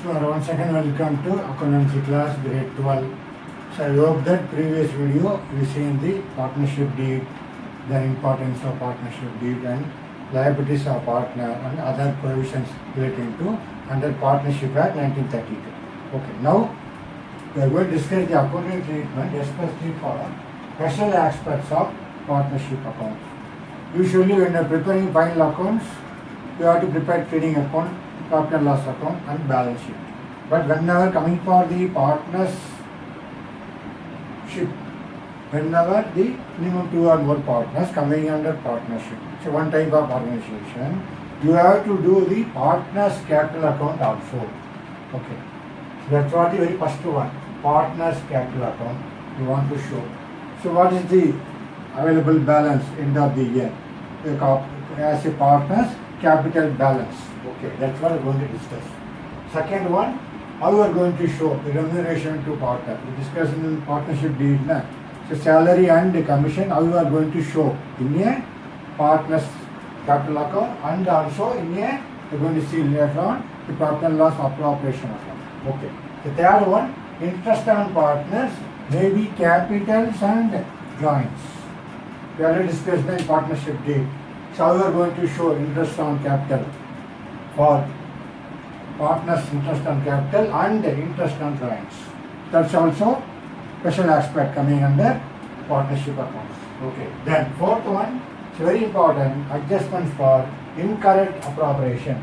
once again welcome to accountancy class grade 12. So I hope that previous video you seen the partnership deed, the importance of partnership deed and liabilities of partner and other provisions relating to under Partnership Act 1932. Okay, now we are going to discuss the accounting treatment especially for special aspects of partnership accounts. Usually when you are preparing final accounts, you have to prepare trading account, profit and loss account and balance sheet. But whenever coming for the partnership, whenever the minimum 2 or more partners coming under partnership, so one type of organization, you have to do the partners capital account also. Okay, so that's what the very first one, partners capital account you want to show. So what is the available balance end of the year as a partners capital balance? Okay, that's what we're going to discuss. Second one, how you are going to show the remuneration to partner. We discussed in partnership deed. So salary and commission, how you are going to show in a partners capital account and also in a, you're going to see later on, the profit and loss appropriation account. Okay. The third one, interest on partners may be capitals and joints. We already discussed in partnership deed. So how you are going to show interest on capital for partners, interest on capital and interest on joints. That's also special aspect coming under partnership accounts. Okay. Then fourth one, it's very important, adjustments for incorrect appropriation.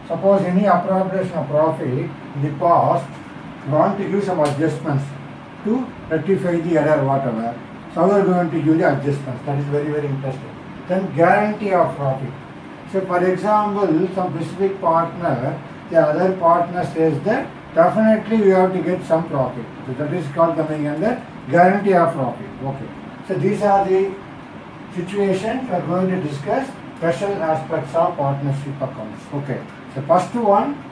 Suppose any appropriation of profit in the past, you want to give some adjustments to rectify the error whatever. So we are going to give the adjustments. That is very, very interesting. Then guarantee of profit. So for example, some specific partner, the other partner says that definitely we have to get some profit. So that is called coming under guarantee of profit. Okay. So these are the situations we are going to discuss, special aspects of partnership accounts. Okay. So first one,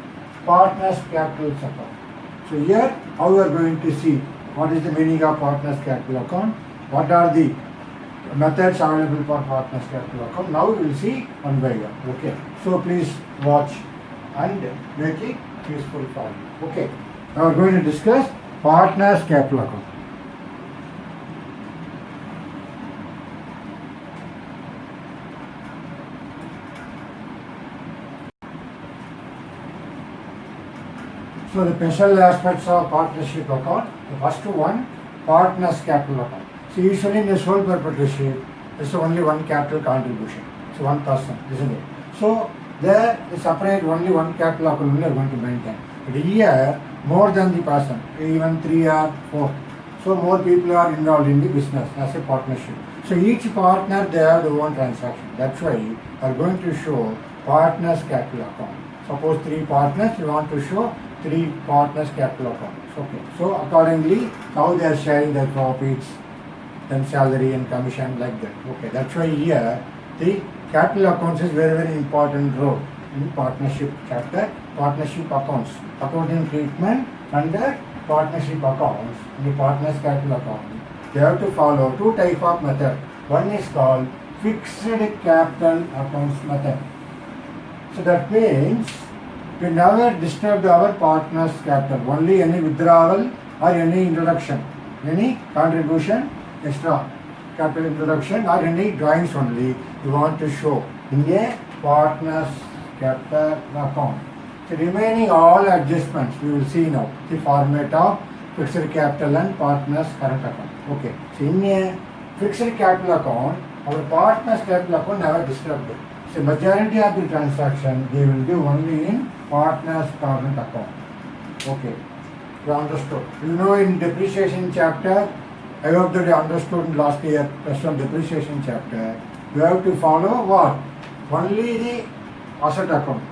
partners capital account. So here how we are going to see what is the meaning of partners capital account, what are the methods available for partners capital account. Now we will see one by one. Okay. So please watch and make it useful for you. Okay. Now we are going to discuss partners capital account. So the special aspects of partnership account, the first one, partners capital account. So usually in a sole proprietorship, there's only one capital contribution. So one person, isn't it? So there is separate only one capital account only are going to maintain. But here, more than the person, even 3 or 4. So more people are involved in the business as a partnership. So each partner, they have their own transaction. That's why we are going to show partners capital account. Suppose 3 partners, you want to show 3 partners capital accounts. Okay. So accordingly, how they are sharing their profits, then salary and commission like that. Okay. That's why here the capital accounts is very, very important role in partnership chapter, partnership accounts, accounting treatment under partnership accounts, in the partners capital account. They have to follow 2 type of method. One is called fixed capital accounts method. So that means we never disturb our partner's capital, only any withdrawal or any introduction, any contribution, extra capital introduction or any drawings only you want to show in a partner's capital account. So remaining all adjustments we will see now, the format of fixed capital and partner's current account. Okay, so in a fixed capital account, our partner's capital account never disturbed. So majority of the transaction they will do only in partner's current account. Okay, you understood. You know in depreciation chapter, I hope that you understood in last year question depreciation chapter, you have to follow what? Only the asset account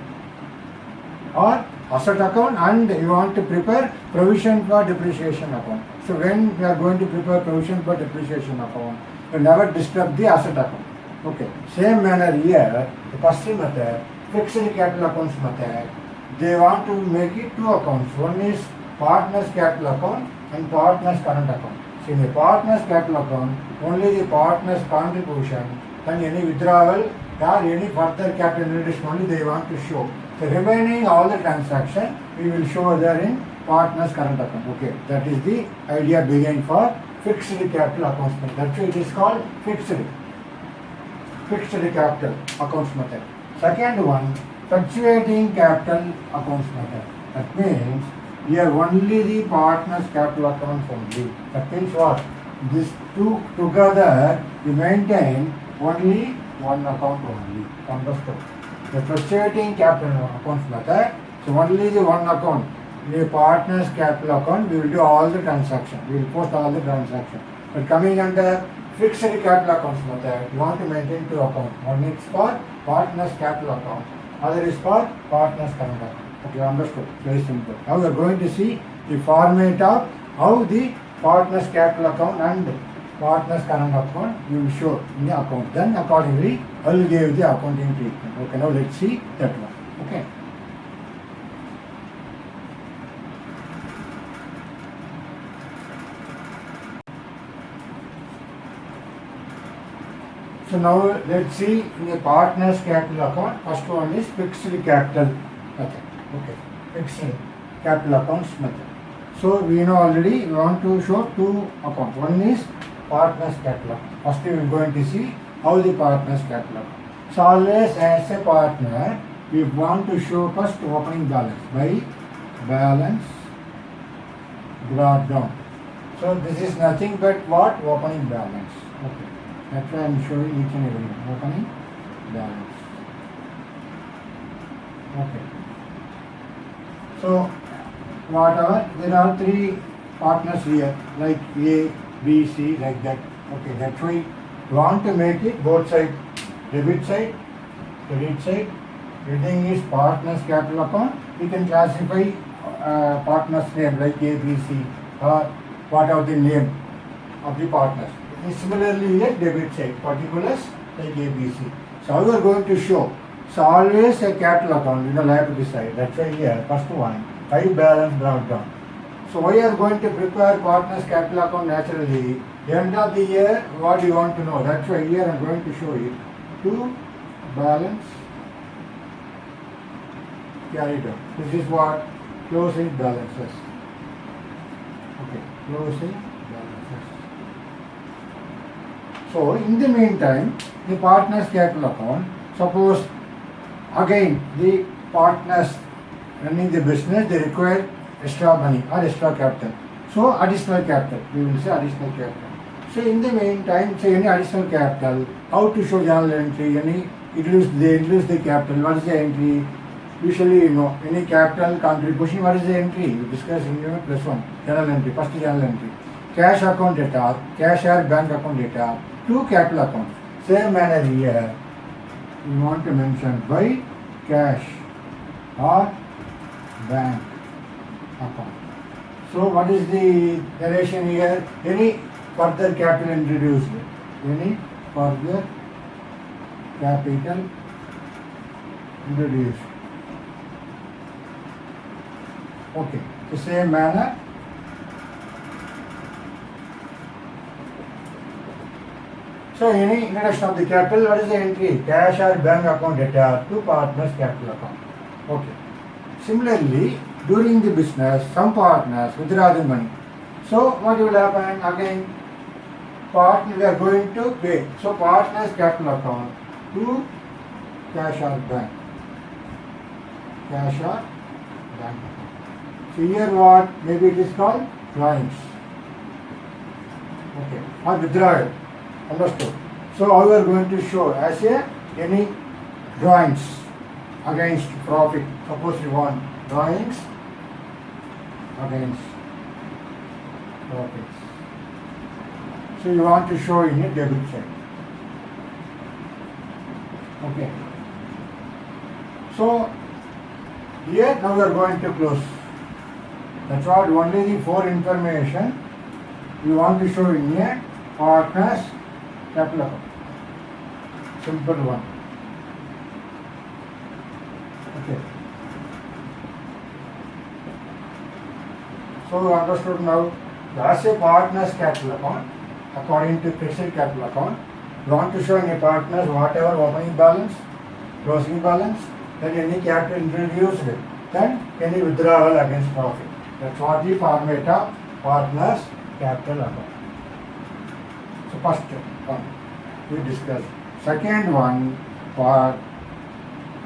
or asset account and you want to prepare provision for depreciation account. So when you are going to prepare provision for depreciation account, you never disturb the asset account. Okay, same manner here, the first method, fixed capital accounts method, they want to make it 2 accounts. One is partner's capital account and partner's current account. So in the partner's capital account, only the partner's contribution, then any withdrawal or any further capital introduction only they want to show. The remaining all the transaction we will show there in partner's current account. Okay, that is the idea behind for fixed capital accounts method. That's why it is called fixed capital accounts method. Second one, fluctuating capital accounts method. That means here only the partner's capital accounts only. That means what? These two together we maintain only one account only. Understood? The fluctuating capital accounts method. So only the one account. The partner's capital account we will do all the transaction. We will post all the transaction. But coming under fixed capital accounts method, you want to maintain two accounts. One is for partner's capital account. Other is for partner's current account. Okay, understood. Very simple. Now we are going to see the format of how the partner's capital account and partner's current account you will show in the account. Then accordingly, I will give the accounting treatment. Okay, now let's see that one. Okay. So now let's see in the partner's capital account. First one is fixed capital method. Okay, fixed capital accounts method. So we know already we want to show two accounts. One is partner's capital account. First we are going to see how the partner's capital account. So always as a partner we want to show first opening balance by balance brought down. So this is nothing but what? Opening balance. Okay. That's why I am showing each and every one. Opening balance. Okay. So whatever, there are three partners here like A, B, C, like that. Okay, that's why we want to make it both sides, debit side, credit side. Heading is partners capital account. We can classify partners name like A, B, C or whatever the name of the partners. Similarly here debit side, particulars like A, B, C. So how we are going to show? So always a capital account in the liability side. That's why here first one, high balance brought down. So we are going to prepare partners capital account naturally. End of the year, what do you want to know? That's why here I am going to show you to balance carried out. This is what? Closing balances. Okay, closing balances. So in the meantime, the partner's capital account, suppose again the partners running the business, they require extra money or extra capital. So additional capital, we will say additional capital. So in the meantime, say any additional capital, how to show journal entry, they introduce the capital, what is the entry? Usually you know, any capital contribution, what is the entry? We discuss in unit plus one, journal entry, first journal entry. Cash account data, cash or bank account data, two capital accounts. Same manner here, we want to mention by cash or bank account. So what is the relation here? Any further capital introduced? Any further capital introduced? Okay, the same manner. So any introduction of the capital, what is the entry? Cash or bank account data to partners capital account. Okay. Similarly, during the business, some partners withdraw the money. So what will happen? Again, partner we are going to pay. So partners capital account to cash or bank. Cash or bank account. So here what? Maybe it is called drawings. Okay. Or withdrawal. Understood. So how we are going to show as a any drawings against profit. Suppose you want drawings against profits. So you want to show in a debit side. Okay. So here now we are going to close. That's what only the four information we want to show in a partners capital account. Simple one. Okay. So we understood now as a partner's capital account according to fixed capital account. You want to show any partners whatever opening balance, closing balance, then any capital introduced, then any withdrawal against profit. That's what the format of partners capital account. So first one we discussed. Second one,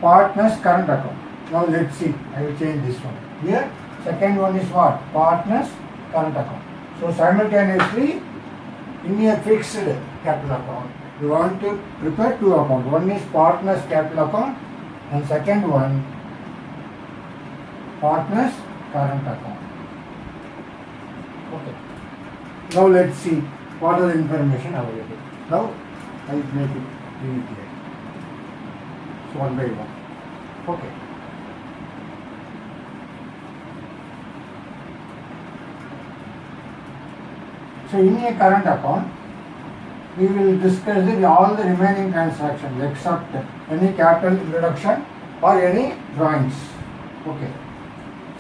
partners current account. Now let's see. I will change this one. Here, second one is what? Partners current account. So simultaneously, in a fixed capital account, you want to prepare two accounts. One is partners capital account, and second one, partners current account. Okay. Now let's see what are the information available. Now I will make it here. So one by one. Okay. So in a current account, we will discuss all the remaining transactions except any capital introduction or any drawings. Okay.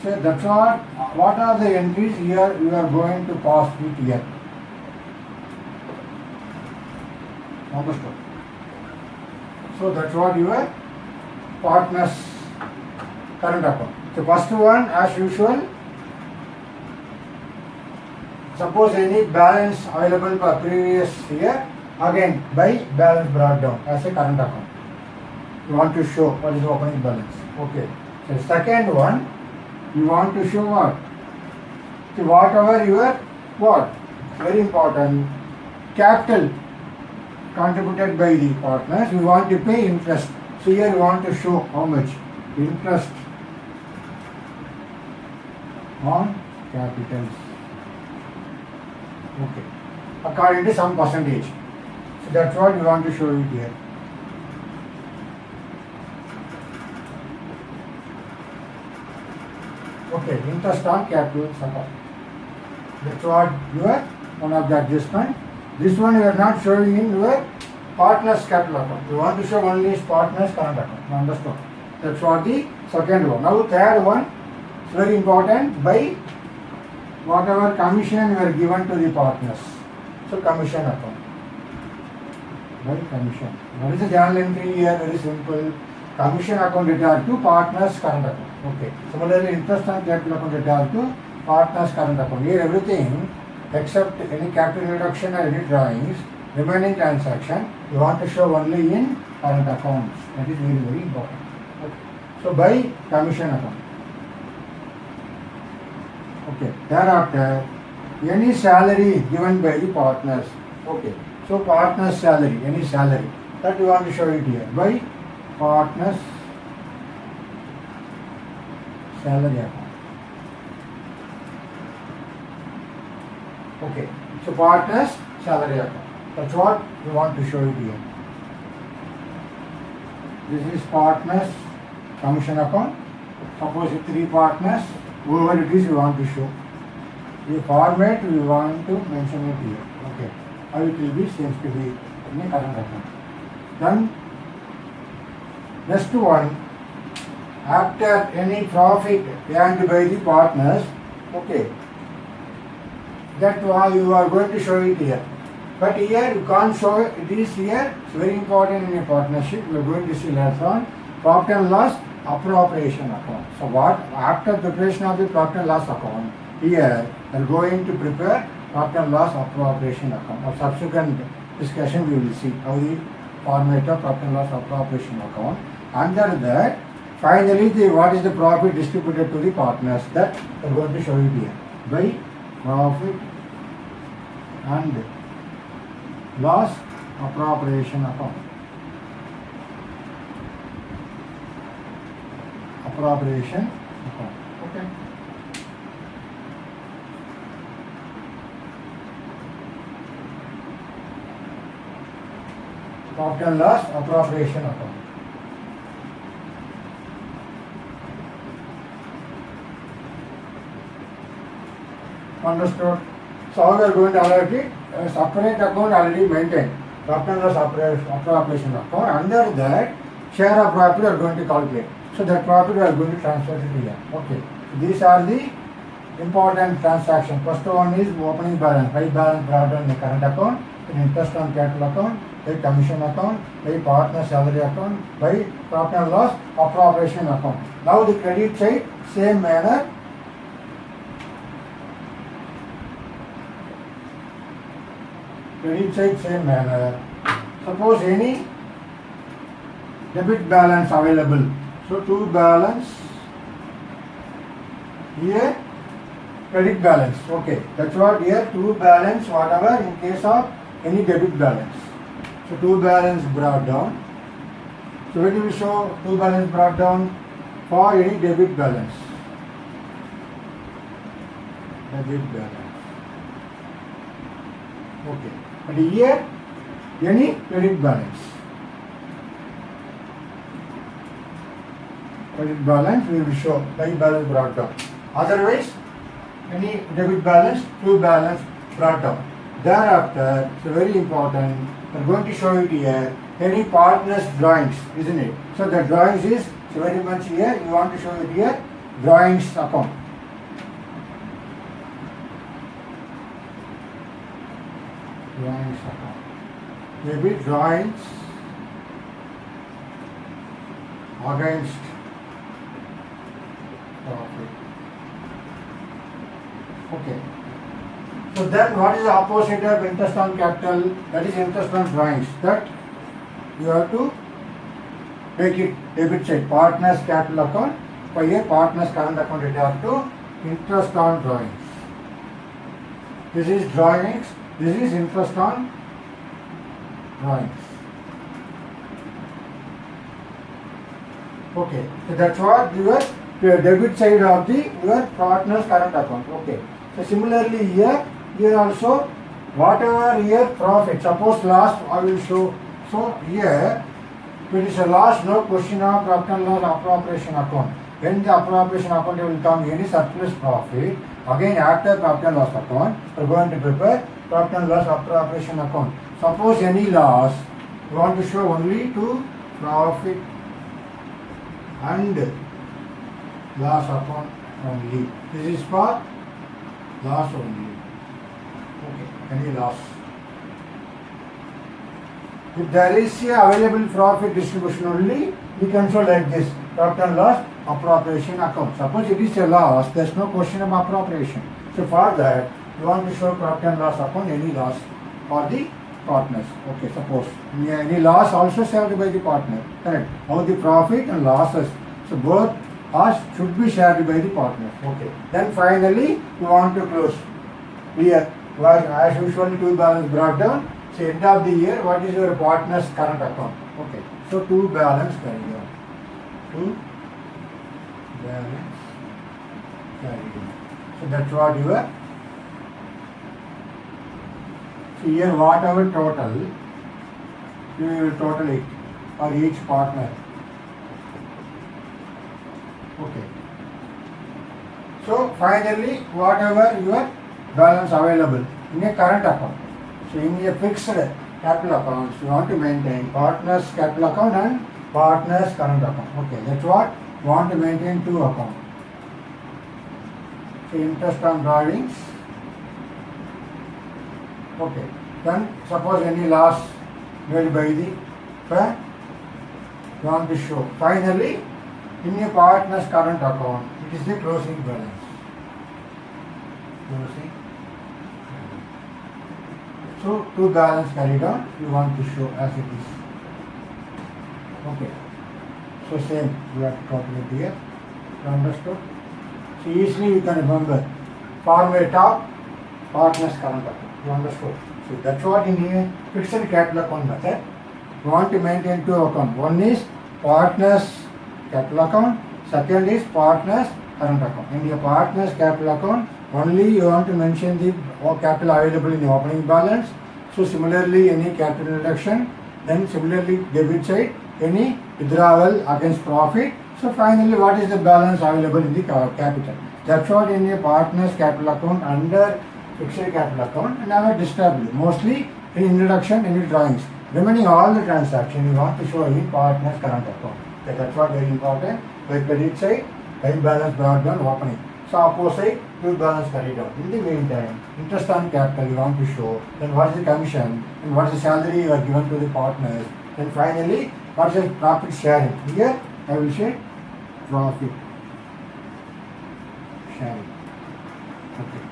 So that's what are the entries here you are going to pass it here. Understood? So that's what your partners current account. The first one, as usual, suppose any balance available for previous year, again by balance brought down as a current account. You want to show what is the opening balance. Okay. So second one, you want to show what? So whatever your what? Very important, capital contributed by the partners, you want to pay interest. So here you want to show how much interest on capitals. Okay. According to some percentage. So that's what you want to show it here. Okay, interest on capital account. That's what your one of the adjustment. This one you are not showing in your partners capital account. You want to show only partners current account. You understand? That's what the second one. Now third one, it's very important, by whatever commission you are given to the partners. So commission account. By commission. What is the journal entry here? Very simple. Commission account returned to partners current account. Okay. Similarly, interest on capital account returned to partners current account. Here everything except any capital reduction or any drawings, remaining transaction, you want to show only in current accounts. That is very, very important. Okay. So by commission account. Okay. Thereafter, any salary given by the partners. Okay. So partners salary, any salary, that you want to show it here. By partners salary account. Okay, so partners salary account. That's what you want to show it here. This is partners commission account. Suppose if three partners, whoever it is you want to show. The format we want to mention it here. Okay, how it will be seems to be in a current account. Then next one, after any profit earned by the partners, okay, that why you are going to show it here. But here you can't show it. It is here. It's very important in a partnership. We are going to see later on. Profit and loss appropriation account. So what? After preparation of the profit and loss account, here we are going to prepare profit and loss appropriation account. Of subsequent discussion we will see how the format of profit and loss appropriation account. Under that, finally, what is the profit distributed to the partners, that we are going to show it here. By profit and loss appropriation account. Appropriation account. Okay. Profit and loss appropriation account. Understood? So how we are going to allocate it? A separate account already maintained. Profit and loss appropriation account. Under that, share of profit we are going to calculate. So that profit we are going to transfer it here. Okay. So these are the important transactions. First one is opening balance. High balance brought down in the current account. Then interest on capital account. by commission account, by partner salary account, by profit and loss appropriation account. Now the credit side, same manner. Credit side, same manner. Suppose any debit balance available. So to balance here credit balance. Okay, that's what here to balance whatever in case of any debit balance. So to balance brought down. So when do we show to balance brought down for any debit balance? Debit balance. Okay, but here any credit balance. Credit balance we will show by balance brought down. Otherwise, any debit balance, to balance brought down. Thereafter, so very important, we are going to show it here, any partners drawings, isn't it? So the drawings is, so very much here, you want to show it here, drawings account. Drawings account. Maybe drawings against profit. Okay. So then what is the opposite of interest on capital? That is interest on drawings. That you have to make it debit side, partners capital account. For here partners current account it have to interest on drawings. This is drawings, this is interest on drawings. Okay, so that's what your debit side of the your partner's current account. Okay. So similarly here also whatever here profit, suppose loss I will show. So here if it is a loss, no question of profit and loss appropriation account. When the appropriation account will come any surplus profit, again after profit and loss account we are going to prepare profit and loss appropriation account. Suppose any loss, we want to show only to profit and loss account only. This is for loss only. Okay, any loss. If there is a available profit distribution only, we can show like this, profit and loss appropriation account. Suppose it is a loss, there is no question of appropriation. So for that, you want to show profit and loss account, any loss for the partners. Okay, suppose any loss also shared by the partner. Correct. How the profit and losses. So both costs should be shared by the partners. Okay. Then finally, you want to close. Here, as usual, to balance brought down. So end of the year, what is your partner's current account? Okay. So to balance carried on. To balance carried on. So that's what you are. So here whatever total, you will total it for each partner. Okay. So finally whatever your balance available in a current account. So in a fixed capital account, you want to maintain partners capital account and partners current account. Okay, that's what you want to maintain two accounts. So interest on borrowings. Okay. Then suppose any loss made by the firm, you want to show. Finally, in a partner's current account, it is the closing balance. Closing. So to balance carried on, you want to show as it is. Okay. So same, you have to copy it here. You understood? So easily you can remember. Format of partner's current account. You understood? So that's what in here fixed capital account method. You want to maintain two accounts. One is partner's capital account. Second is partner's current account. In your partner's capital account, only you want to mention the capital available in the opening balance. So similarly, any capital reduction. Then similarly, debit side, any withdrawal against profit. So finally, what is the balance available in the capital? That's what in a partner's capital account under fixed capital account, and I have disturbed mostly in introduction, any drawings. Remaining all the transactions you want to show in partner's current account. Okay, that's what very important. By credit side, by balance brought down opening. So opposite to balance carried out. In the meantime, interest on capital you want to show, then what is the commission, and what is the salary you are given to the partners, then finally what is the profit sharing. Here I will say profit sharing. Okay.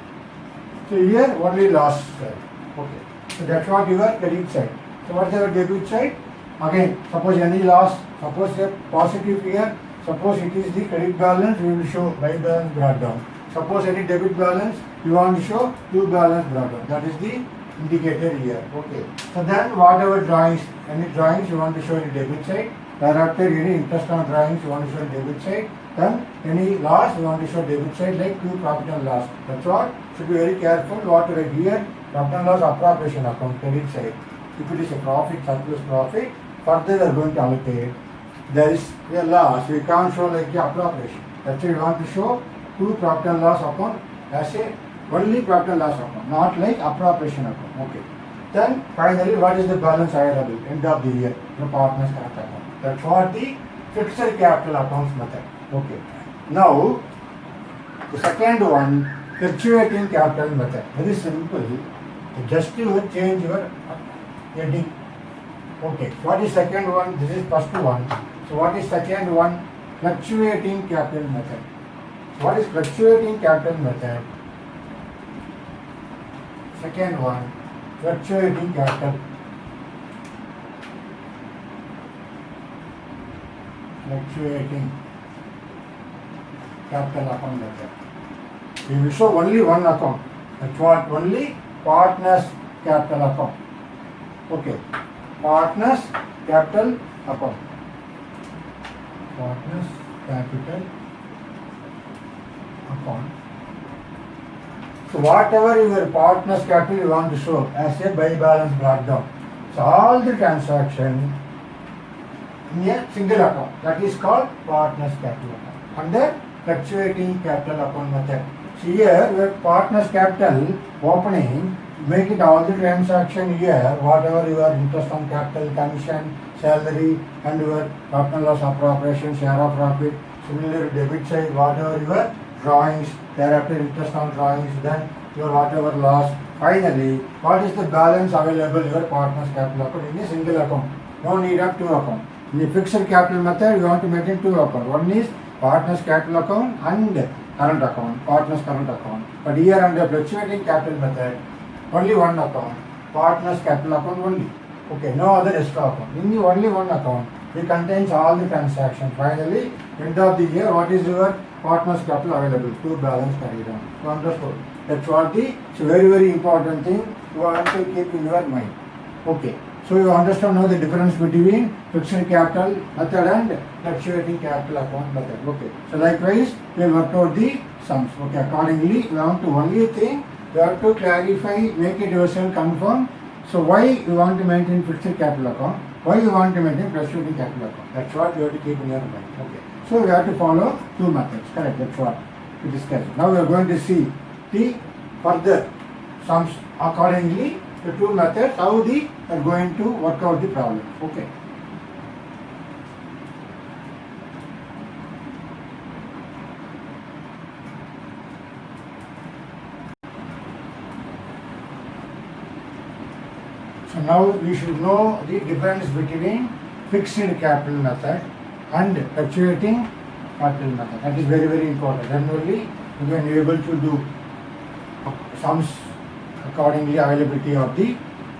So here only loss side. Okay. So that's what your credit side. So what is your debit side? Again, suppose any loss, suppose a positive here, suppose it is the credit balance, we will show by balance brought down. Suppose any debit balance, you want to show to balance brought down. That is the indicator here. Okay. So then whatever drawings, any drawings you want to show in the debit side, thereafter any interest on drawings you want to show in debit side, then any loss you want to show debit side like to profit and loss. That's what should be very careful what to write here. Profit and loss appropriation account credit side. If it is a profit, surplus profit, further we are going to allocate. There is a loss, we can't show like the appropriation. That's why we want to show to profit and loss account as a only profit and loss account, not like appropriation account. Okay. Then finally, what is the balance available end of the year? The partner's capital account. That's what the fixed capital accounts method. Okay. Now, the second one, fluctuating capital method. Very simple. Just you change your heading. Okay. What is second one? This is first one. So what is second one? Fluctuating capital method. What is fluctuating capital method? Second one, fluctuating capital. Fluctuating capital account method. We will show only one account. That's what only partners capital account. Okay. Partners capital account. Partners capital account. So whatever your partner's capital you want to show as a by balance brought down. So all the transaction in a single account. That is called partner's capital account. Under fluctuating capital account method. So here your partner's capital opening, make it all the transaction here, whatever your interest on capital, commission, salary, and your profit and loss appropriation, share of profit, similar debit side, whatever your drawings, thereafter interest on drawings, then your whatever loss. Finally, what is the balance available your partner's capital account in a single account? No need of two accounts. In the fixed capital method, you want to maintain two accounts. One is partner's capital account and current account, partner's current account. But here under fluctuating capital method, only one account, partner's capital account only. Okay, no other extra account. In the only one account, it contains all the transactions. Finally, end of the year, what is your partner's capital available to balance carried on. You understood? That's what the very, very important thing you want to keep in your mind. Okay. So you understand now the difference between fixed capital method and fluctuating capital account method. Okay. So likewise, we will work out the sums. Okay. Accordingly, we want to only thing, you have to clarify, make it yourself confirm. So why you want to maintain fixed capital account? Why you want to maintain fluctuating capital account? That's what you have to keep in your mind. Okay. So we have to follow two methods. Correct. That's what we discussed. Now we are going to see the further sums accordingly. The two methods, how they are going to work out the problem. Okay. So now we should know the difference between fixed capital method and fluctuating capital method. That is very, very important. Then only you can be able to do sums accordingly availability of the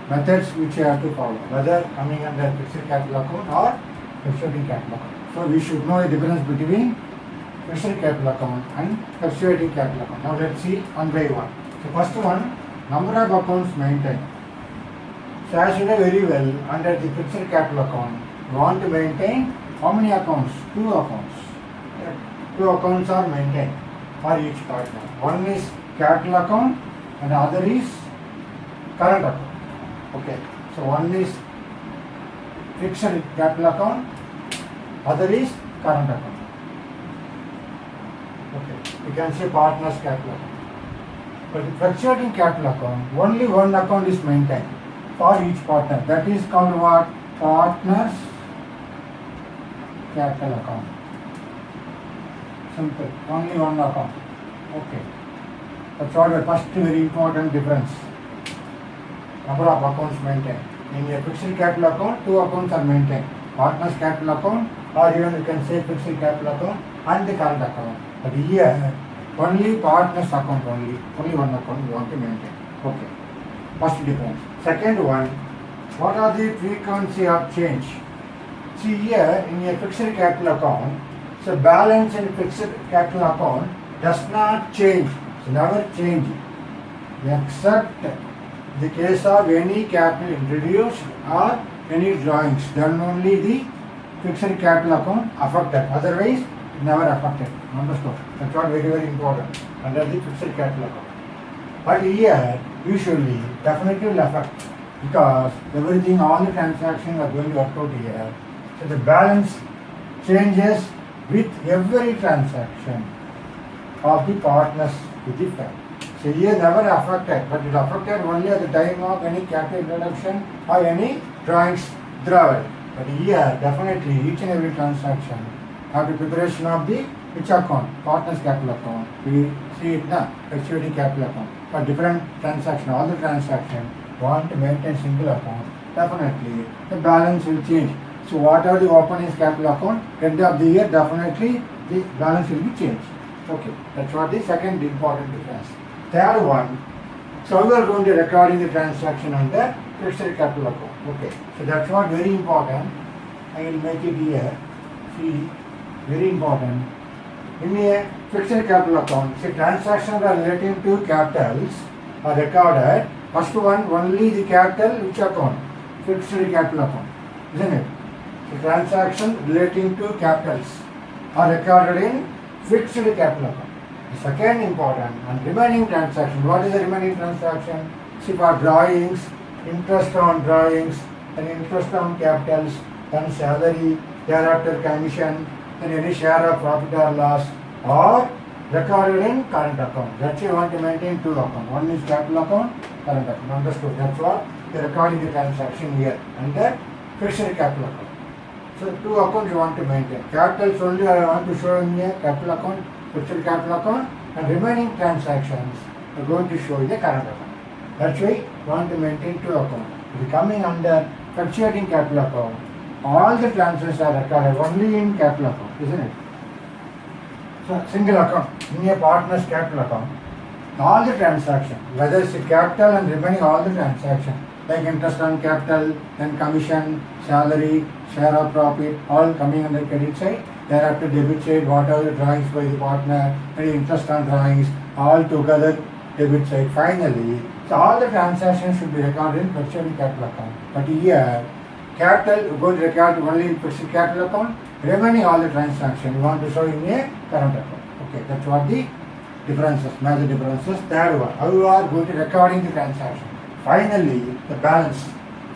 methods which you have to follow, whether coming under fixed capital account or fluctuating capital account. So we should know the difference between fixed capital account and fluctuating capital account. Now let's see one by one. So first one, number of accounts maintained. So as you know very well, under the fixed capital account, you want to maintain how many accounts? Two accounts. Two accounts are maintained for each partner. One is capital account and the other is current account. Okay. So one is fixed capital account, other is current account. Okay. You can say partner's capital account. But the fluctuating capital account, only one account is maintained for each partner. That is called what? Partner's capital account. Simple. Only one account. Okay. That's what the first very important difference. Number of accounts maintained. In a fixed capital account, two accounts are maintained. Partners capital account, or even you can say fixed capital account and the current account. But here, only partners account only one account you want to maintain. Okay. First difference. Second one, what are the frequency of change? See here, in a fixed capital account, so balance in fixed capital account does not change. It's never change. Except the case of any capital introduced or any drawings, then only the fixed capital account affected. Otherwise, it never affected. Understood? That's what very important under the fixed capital account. But here, usually, definitely will affect because everything, all the transactions are going to work out here. So the balance changes with every transaction of the partners with the firm. So here never affected, but it affected only at the time of any capital introduction or any drawings drawal. But here definitely each and every transaction after preparation of the which account, partners capital account, we see it now, equity capital account. For different transaction, all the transaction want to maintain single account, definitely the balance will change. So whatever the opening capital account, end of the year definitely the balance will be changed. Okay, that's what the second important difference. Third one, so we are going to recording the transaction under fixed capital account. Okay, so that's what very important. I will make it here. See, very important. In a fixed capital account, see transactions are relating to capitals are recorded. First one, only the capital which account? Fixed capital account, isn't it? The transaction relating to capitals are recorded in fixed capital account. The second important and remaining transaction. What is the remaining transaction? See, for drawings, interest on drawings, and interest on capitals, then salary, thereafter commission, and any share of profit or loss, or recorded in current account. That's why you want to maintain two accounts. One is capital account, current account. Understood? That's what they are recording the transaction here under fixed capital account. So two accounts you want to maintain. Capitals only I want to show in here, capital account, fixed capital account, and remaining transactions are going to show in the current account. That's why you want to maintain two accounts. If you coming under fluctuating capital account, all the transactions are recorded only in capital account, isn't it? So single account, in a partner's capital account, all the transactions, whether it's a capital and remaining all the transactions, like interest on capital, then commission, salary, share of profit, all coming under credit side. Thereafter debit side, whatever the drawings by the partner, any interest on drawings, all together debit side. Finally, so all the transactions should be recorded in fluctuating capital account. But here, capital, you going to record only in fixed capital account, remaining all the transactions you want to show in a current account. Okay, that's what the differences, major differences. Third one, how you are going to recording the transaction. Finally, the balance,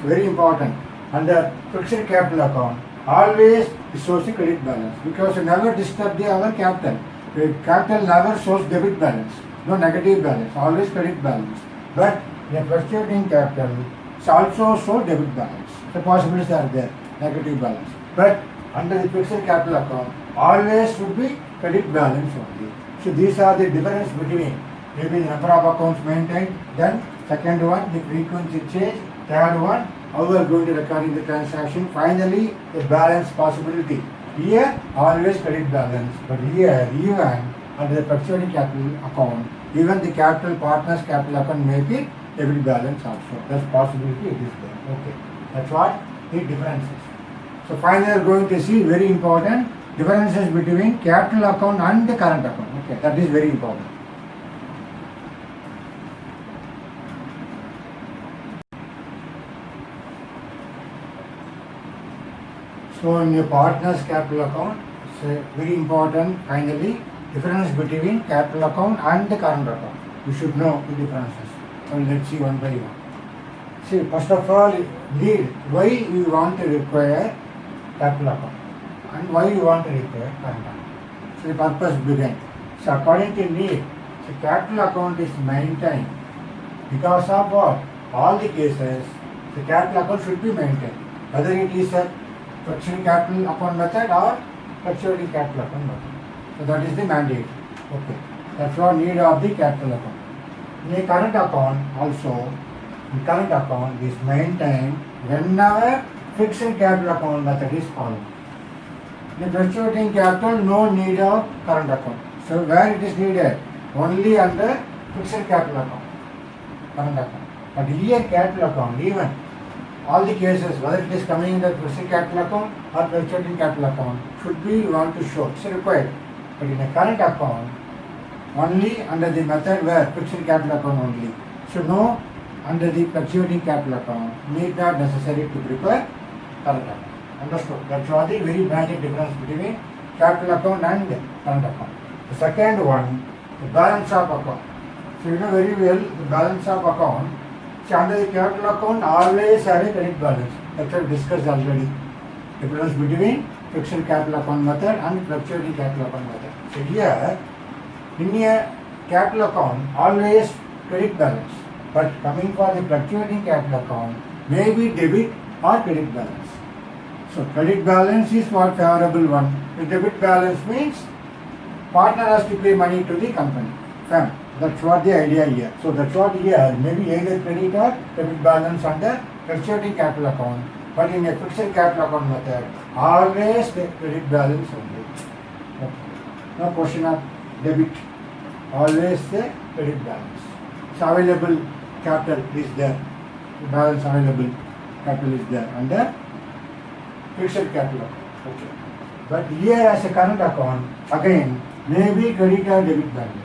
very important. Under fixed capital account, always it shows the credit balance because you never disturb our capital. The capital never shows debit balance, no negative balance, always credit balance. But in a fluctuating capital, it also shows debit balance. The possibilities are there, negative balance. But under the fixed capital account, always should be credit balance only. So these are the difference between maybe the number of accounts maintained, then second one, the frequency change, third one, how we are going to recording the transaction, finally the balance possibility. Here always credit balance, but here even under the fluctuating capital account, even the capital partners capital account make it debit balance also. That's possibility it is there. Okay, that's what the differences. So finally we are going to see very important differences between capital account and the current account. Okay, that is very important. So in your partner's capital account, it's very important finally difference between capital account and the current account. You should know the differences. So let's see one by one. See, first of all, need why you want to require capital account and why you want to require current account. So the purpose began. So according to need, so capital account is maintained because of what? All the cases, the capital account should be maintained. Whether it is a fluctuating capital account method or fluctuating capital account method. So that is the mandate. Okay. That's what need of the capital account. In a current account also, in current account is maintained whenever fixed capital account method is followed. In fluctuating capital, no need of current account. So where it is needed? Only under fixed capital account, current account. But here capital account, even all the cases, whether it is coming in the fixed capital account or fluctuating capital account, should be want to show. It's required. But in a current account, only under the method where fixed capital account only. So no, under the fluctuating capital account, need not necessary to prepare current account. Understood? That's what the very basic difference between capital account and current account. The second one, the balance of account. So you know very well the balance of account. So under the capital account always have a credit balance. That's what we discussed already. Difference between fixed capital account method and fluctuating capital account method. So here, in a capital account always credit balance. But coming for the fluctuating capital account, maybe debit or credit balance. So credit balance is what favorable one. The debit balance means partner has to pay money to the company, firm. That's what the idea here. So that's what here, maybe either credit or debit balance under fluctuating capital account. But in a fixed capital account method, always the credit balance only. Okay. No question of debit. Always the credit balance. So available capital is there. The balance available capital is there under fixed capital account. Okay. But here as a current account, again, maybe credit or debit balance.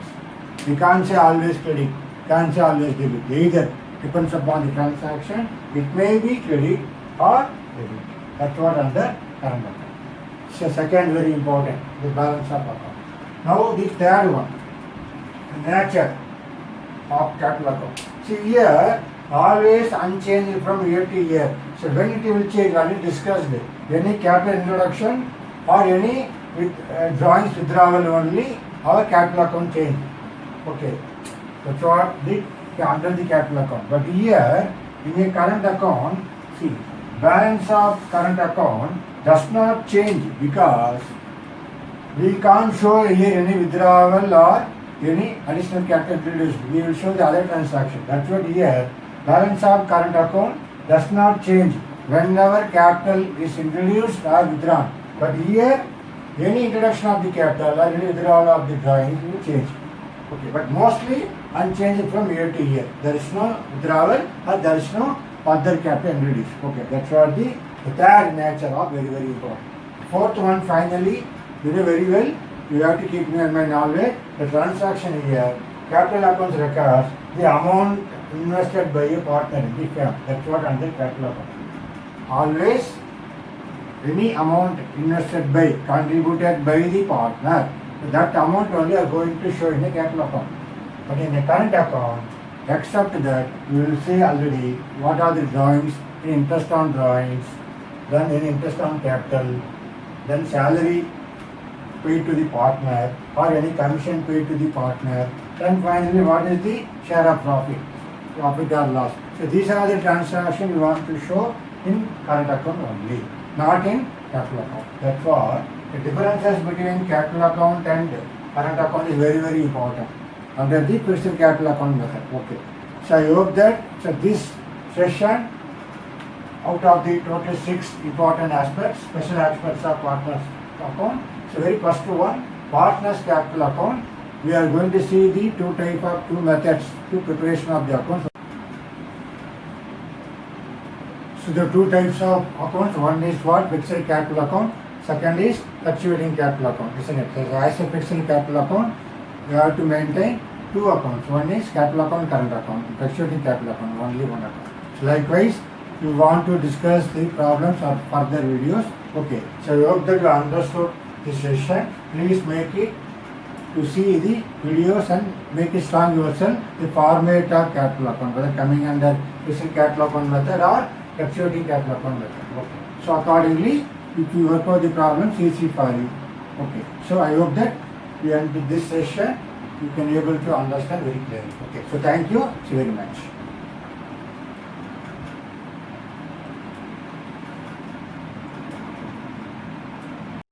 We can't say always credit, can't say always debit. Either depends upon the transaction. It may be credit or debit. That's what under current account. So second very important, the balance of account. Now the third one, the nature of capital account. See here, always unchanged from year to year. So when it will change, already discussed it. Any capital introduction or any with drawings withdrawal only, our capital account change. Okay, that's what the under the capital account. But here in a current account, see, balance of current account does not change because we can't show here any withdrawal or any additional capital introduced. We will show the other transaction. That's what here balance of current account does not change whenever capital is introduced or withdrawn. But here any introduction of the capital or any withdrawal of the drawings will change. Okay, but mostly unchanged from year to year. There is no withdrawal or there is no further capital introduced. Okay, that's what the third nature of very, very important. Fourth one, finally, you know very well, you have to keep in mind always the transaction here, capital accounts records the amount invested by a partner in the firm. That's what under capital account. Always any amount invested by, contributed by the partner, that amount only are going to show in a capital account. But in a current account, except that you will see already what are the drawings, any interest on drawings, then any interest on capital, then salary paid to the partner or any commission paid to the partner, then finally what is the share of profit or loss. So these are the transactions you want to show in current account only, not in capital account. That's why the differences between capital account and current account is very, very important under the fixed capital account method. Okay. So I hope that this session, out of the total 6 important aspects, special aspects of partners account. So very first one, partners capital account. We are going to see the two methods to preparation of the accounts. So the two types of accounts, one is what? Fixed capital account. Second is fluctuating capital account, isn't it? So as a fixed capital account, you have to maintain 2 accounts. One is capital account, current account. Fluctuating capital account, only 1 account. So likewise, you want to discuss the problems or further videos. Okay. So I hope that you understood this session. Please make it to see the videos and make it strong yourself the format of capital account, whether coming under fixed capital account method or fluctuating capital account method. Okay. So accordingly, if you work out the problems, easy for you. Okay. So I hope that we end this session, you can able to understand very clearly. Okay. So thank you very much.